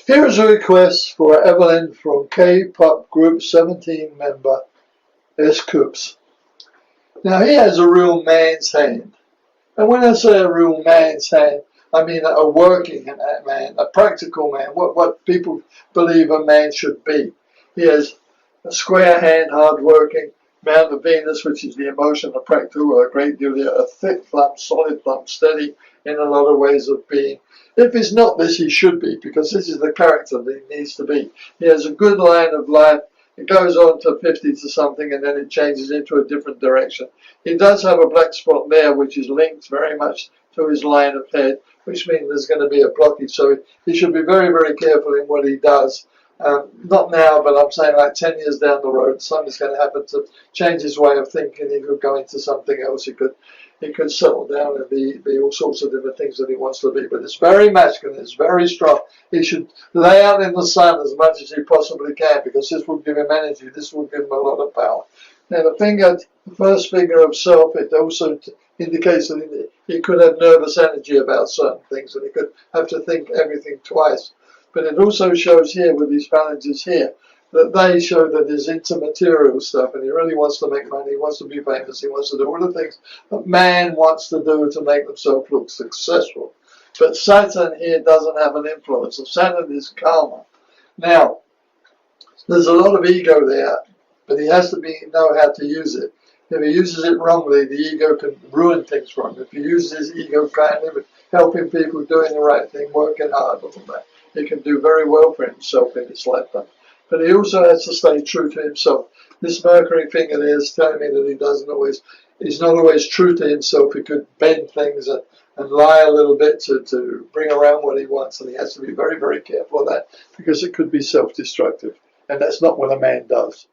Here is a request for Evelyn from K-pop group 17 member S.Coups. Now he has a real man's hand. And when I say a real man's hand, I mean a working man, a practical man, what people believe a man should be. He has a square hand, hard-working, Mount of Venus, which is the emotion of practical, a great deal there, a thick thumb, solid thumb, steady in a lot of ways of being. If he's not this, he should be, because this is the character that he needs to be. He has a good line of life. It goes on to 50 to something, and then it changes into a different direction. He does have a black spot there, which is linked very much to his line of head, which means there's going to be a blockage. So he should be very, very careful in what he does. Not now, but I'm saying like 10 years down the road, something's going to happen to change his way of thinking. He could go into something else. He could settle down and be all sorts of different things that he wants to be. But it's very masculine. It's very strong. He should lay out in the sun as much as he possibly can, because this will give him energy. This will give him a lot of power. Now the first finger of self, it also indicates that he could have nervous energy about certain things, and he could have to think everything twice. But it also shows here with these phalanges here that they show that there's into material stuff, and he really wants to make money, he wants to be famous, he wants to do all the things that man wants to do to make himself look successful. But Saturn here doesn't have an influence. So Saturn is karma. Now, there's a lot of ego there, but he has to know how to use it. If he uses it wrongly, the ego can ruin things for him. If he uses his ego kindly, with helping people, doing the right thing, working hard, all that, he can do very well for himself in his lifetime. But he also has to stay true to himself. This Mercury finger there is telling me that he's not always true to himself. He could bend things and lie a little bit to bring around what he wants, and he has to be very, very careful of that, because it could be self-destructive, and that's not what a man does.